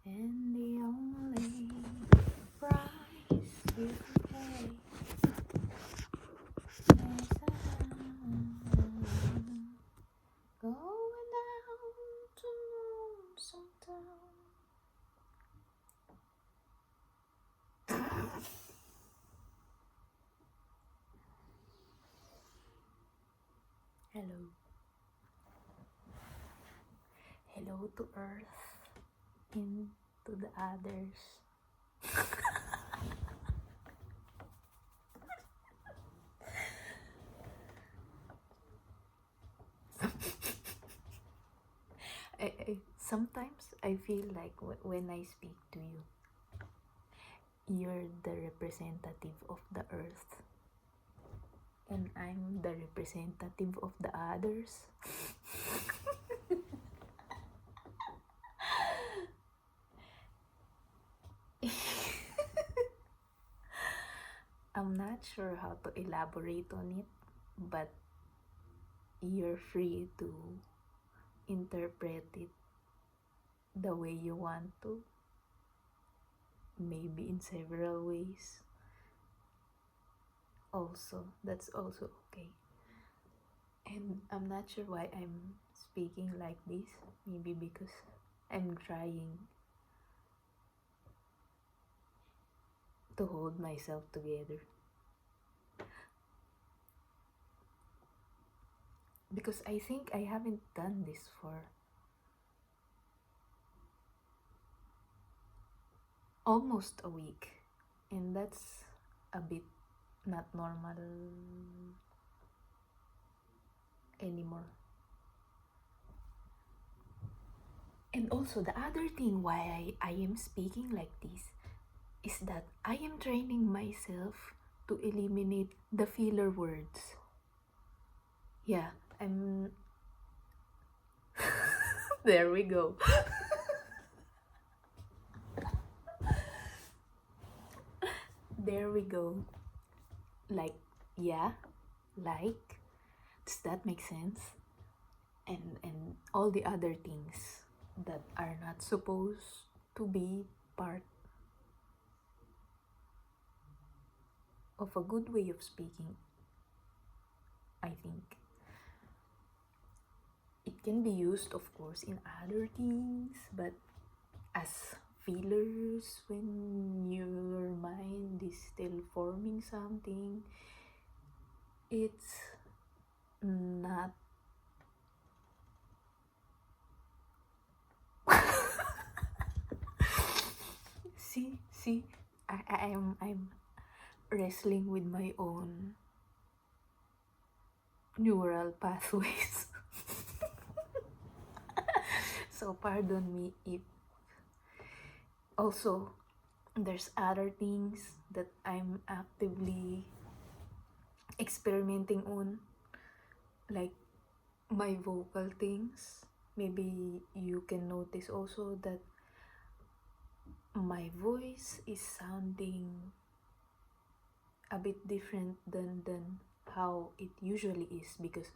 And the only price you pay is going down to Lonesome Town. Hello. Hello to Earth and to the others. Sometimes I feel like when I speak to you, you're the representative of the earth, and I'm the representative of the others. I'm not sure how to elaborate on it, but you're free to interpret it the way you want to, maybe in several ways. Also, that's also okay. And I'm not sure why I'm speaking like this. Maybe because I'm trying to hold myself together. Because I think I haven't done this for almost a week. And that's a bit not normal anymore. And also, the other thing why I am speaking like this is that I am training myself to eliminate the filler words. Yeah, I'm. There we go. There we go. Like, yeah, like, does that make sense? And all the other things that are not supposed to be part of a good way of speaking, I think. It can be used, of course, in other things, but as fillers when your mind is still forming something, it's not. see, I'm wrestling with my own neural pathways. So pardon me if also there's other things that I'm actively experimenting on, like my vocal things. Maybe you can notice also that my voice is sounding a bit different than how it usually is, because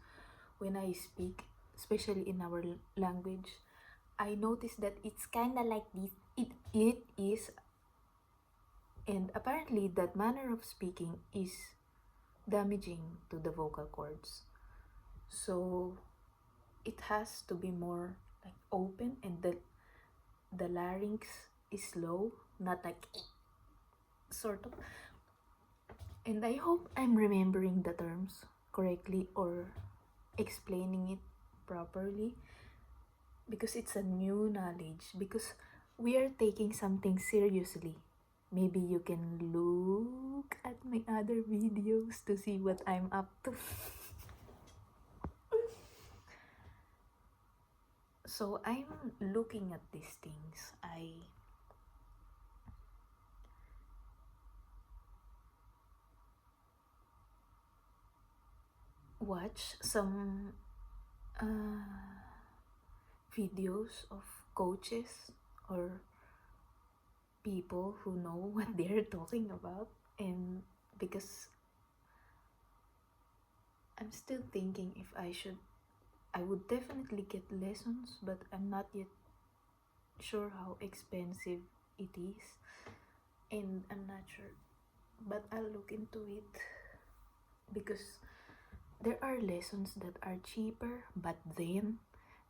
when I speak, especially in our language, I notice that it's kind of like this. It is, and apparently that manner of speaking is damaging to the vocal cords. So it has to be more like open, and the larynx is low, not like sort of. And I hope I'm remembering the terms correctly or explaining it properly, because it's a new knowledge, because we are taking something seriously. Maybe you can look at my other videos to see what I'm up to. So I'm looking at these things. I watch some videos of coaches or people who know what they're talking about, and because I'm still thinking if I would definitely get lessons, but I'm not yet sure how expensive it is, and I'm not sure, but I'll look into it because there are lessons that are cheaper, but then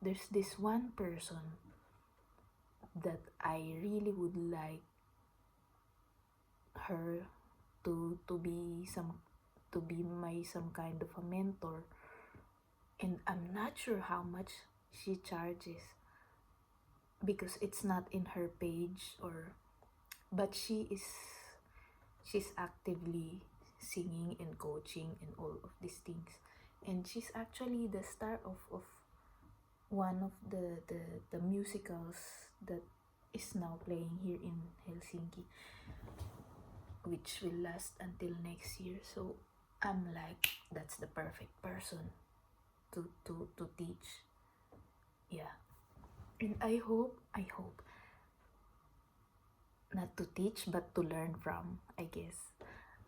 there's this one person that I really would like her to be my some kind of a mentor, and I'm not sure how much she charges because it's not in her page, or but she's actively singing and coaching and all of these things, and she's actually the star of one of the musicals that is now playing here in Helsinki, which will last until next year. So I'm like, that's the perfect person to teach. Yeah. And I hope not to teach but to learn from, I guess.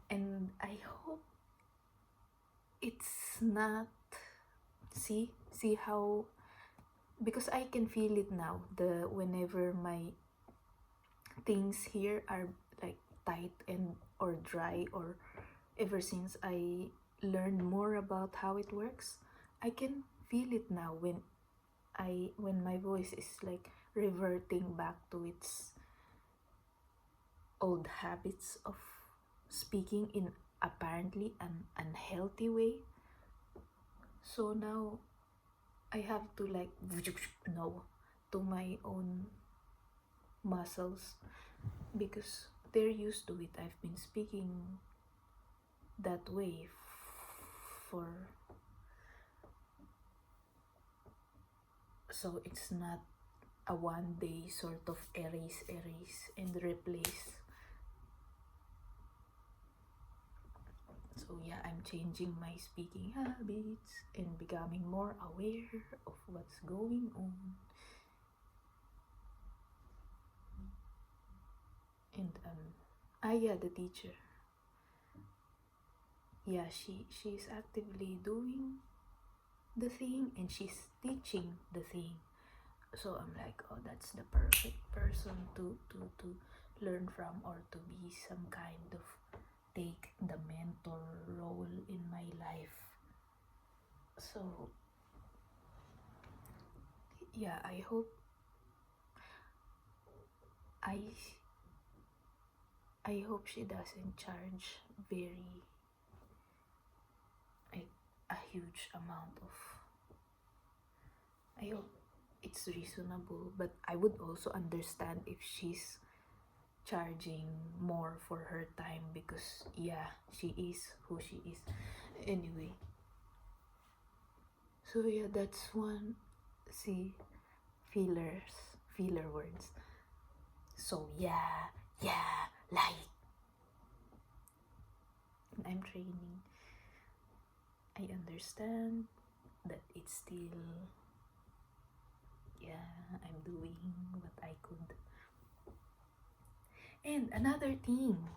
And I hope it's not, see how, because I can feel it now, the whenever my things here are like tight and or dry, or ever since I learned more about how it works, I can feel it now when my voice is like reverting back to its old habits of speaking in apparently an unhealthy way. So now I have to like no to my own muscles because they're used to it. I've been speaking that way for, so it's not a one day sort of erase and replace. So yeah, I'm changing my speaking habits and becoming more aware of what's going on. And Aya, the teacher, yeah, she's actively doing the thing and she's teaching the thing. So I'm like, oh, that's the perfect person to learn from, or to be some kind of take the mentor role in my life. So yeah, I hope I she doesn't charge very like a huge amount of, I hope it's reasonable, but I would also understand if she's charging more for her time because yeah, she is who she is anyway. So yeah, that's one. See, filler words. So yeah, like I'm training, I understand that it's still, yeah, I'm doing what I could. And another thing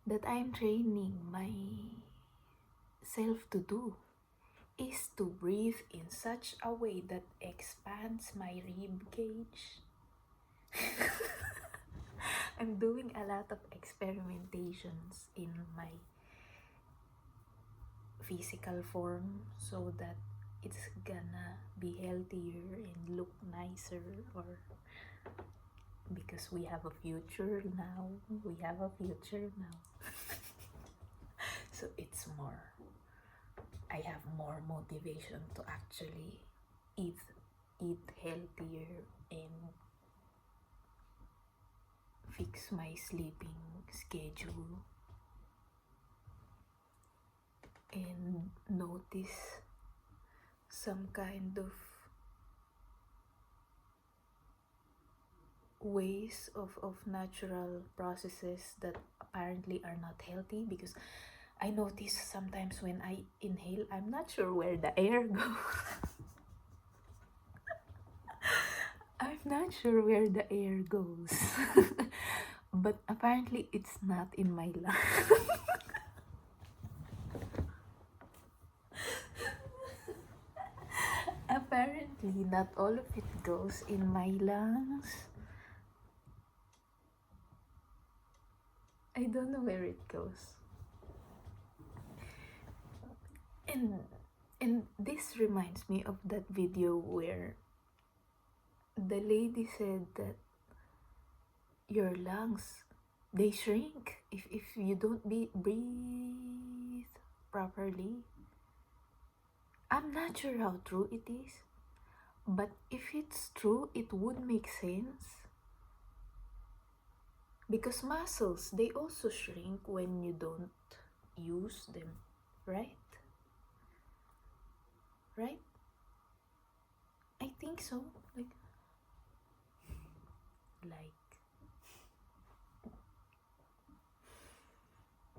that I'm training myself to do is to breathe in such a way that expands my rib cage. I'm doing a lot of experimentations in my physical form so that it's gonna be healthier and look nicer, or because we have a future now. So it's more, I have more motivation to actually eat healthier and fix my sleeping schedule and notice some kind of ways of natural processes that apparently are not healthy, because I notice sometimes when I inhale, I'm not sure where the air goes. I'm not sure where the air goes. But apparently it's not in my lungs. Apparently not all of it goes in my lungs. don't know where it goes. And this reminds me of that video where the lady said that your lungs, they shrink if you don't breathe properly. I'm not sure how true it is, but if it's true, it would make sense. Because muscles, they also shrink when you don't use them, right? Right? I think so. Like,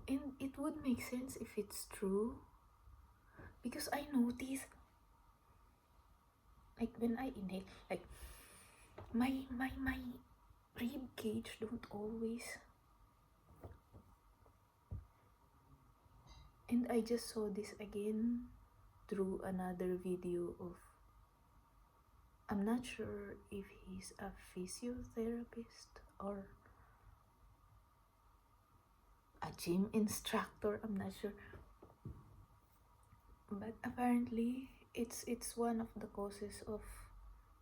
and it would make sense if it's true. Because I notice, like when I inhale, like my rib cage don't always. And I just saw this again through another video of, I'm not sure if he's a physiotherapist or a gym instructor, I'm not sure. But apparently it's one of the causes of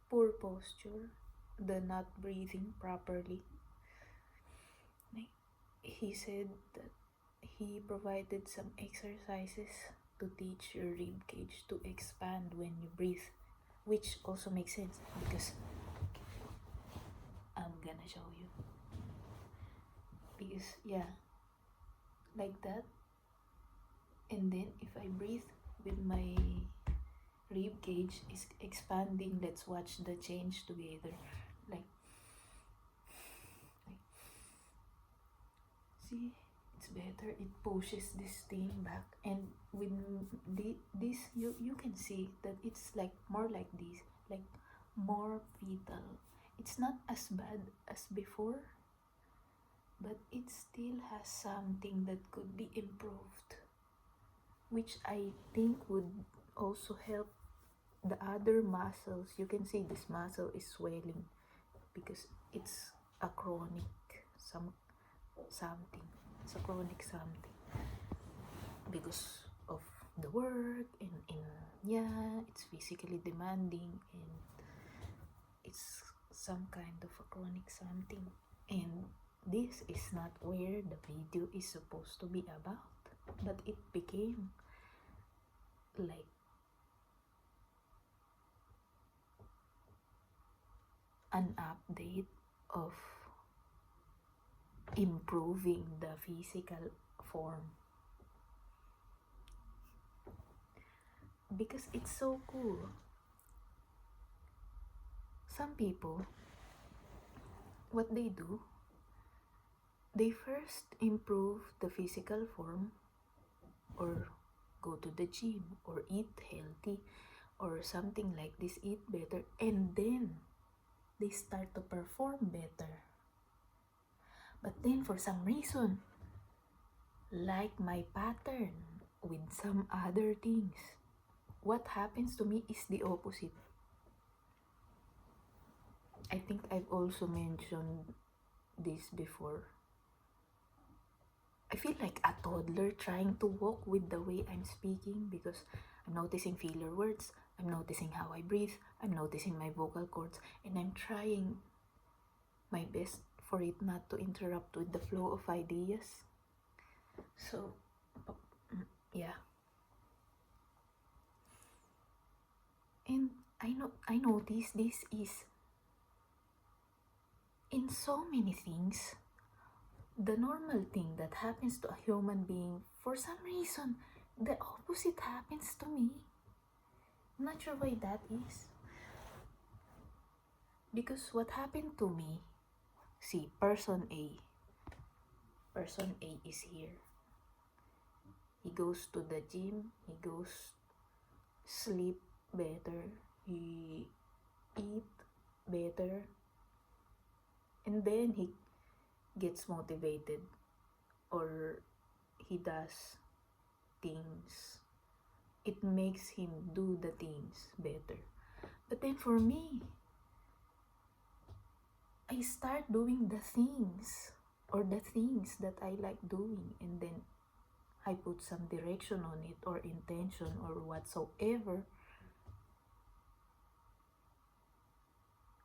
poor posture, the not breathing properly. Like, he said that he provided some exercises to teach your rib cage to expand when you breathe, which also makes sense because I'm gonna show you. Because yeah, like that. And then if I breathe with my rib cage is expanding, let's watch the change together. Like see, it's better. It pushes this thing back, and with this you can see that it's like more like this, like more fetal. It's not as bad as before, but it still has something that could be improved, which I think would also help the other muscles. You can see this muscle is swelling because it's a chronic something. It's a chronic something because of the work and yeah, it's physically demanding and it's some kind of a chronic something. And this is not where the video is supposed to be about, but it became like an update of improving the physical form, because it's so cool. Some people, what they do, they first improve the physical form or go to the gym or eat healthy or something like this, eat better, and then they start to perform better. But then for some reason, like my pattern with some other things, what happens to me is the opposite. I think I've also mentioned this before. I feel like a toddler trying to walk with the way I'm speaking because I'm noticing filler words, I'm noticing how I breathe, I'm noticing my vocal cords, and I'm trying my best for it not to interrupt with the flow of ideas. So, yeah. And I notice this is in so many things. The normal thing that happens to a human being, for some reason, the opposite happens to me. I'm not sure why that is. Because what happened to me, see, person A is here. He goes to the gym, he goes sleep better, he eat better, and then he gets motivated or he does things. It makes him do the things better. But then for me, I start doing the things or the things that I like doing, and then I put some direction on it or intention or whatsoever.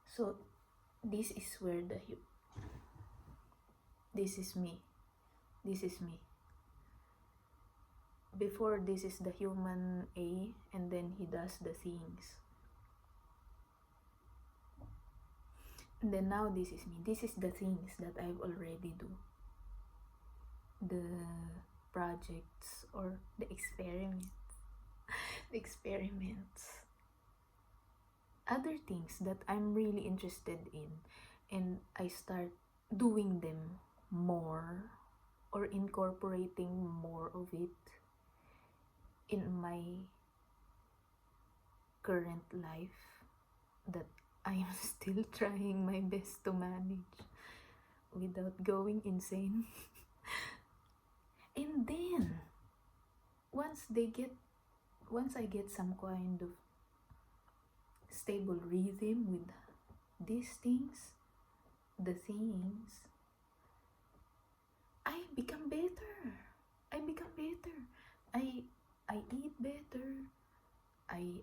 So this is where this is me. This is me. Before, this is the human A, and then he does the things. And then now this is me. This is the things that I've already do. The projects or the experiments. The experiments. Other things that I'm really interested in, and I start doing them more or incorporating more of it in my current life that I am still trying my best to manage without going insane. And then once I get some kind of stable rhythm with these things, the things, I become better. I become better. I eat better. I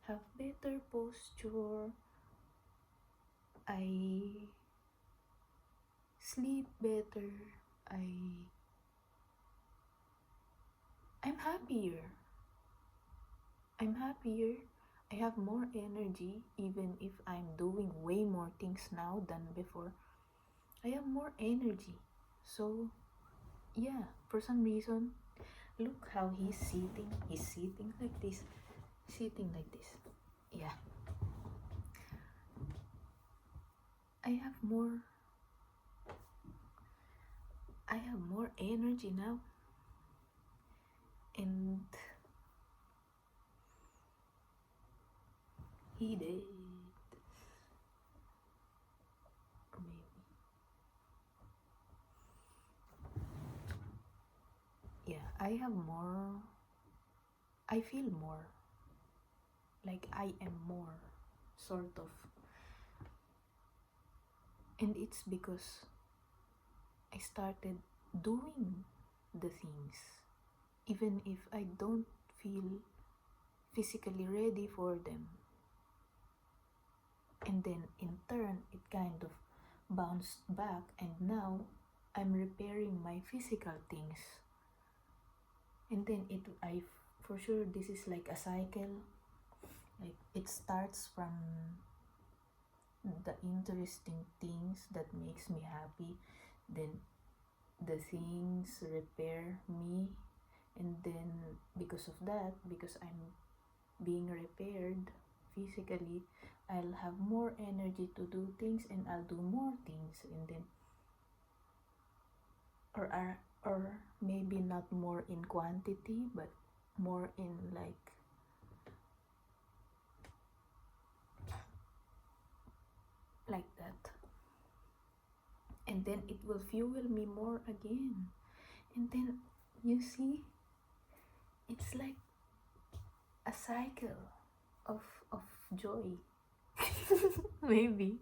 have better posture. I sleep better. I'm happier. I'm happier. I have more energy, even if I'm doing way more things now than before. I have more energy. So yeah, for some reason, look how he's sitting. He's sitting like this. Sitting like this. Yeah. I have more energy now. And he did. Or maybe. Yeah, I feel more. Like I am more, sort of. And it's because I started doing the things, even if I don't feel physically ready for them. And then in turn, it kind of bounced back, and now I'm repairing my physical things. And then for sure, this is like a cycle. Like it starts from the interesting things that makes me happy, then the things repair me, and then because of that, because I'm being repaired physically, I'll have more energy to do things, and I'll do more things, and then or maybe not more in quantity, but more in like that. And then it will fuel me more again. And then you see, it's like a cycle of joy. Maybe,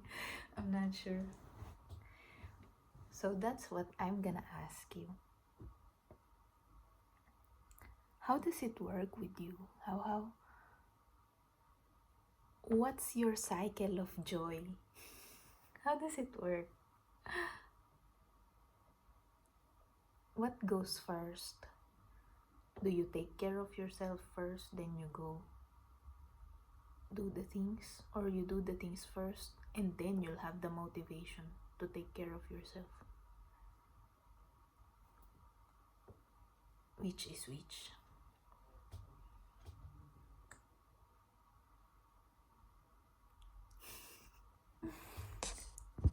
I'm not sure. So that's what I'm gonna ask you. How does it work with you? What's your cycle of joy? How does it work? What goes first? Do you take care of yourself first, then you go do the things? Or you do the things first, and then you'll have the motivation to take care of yourself? Which is which?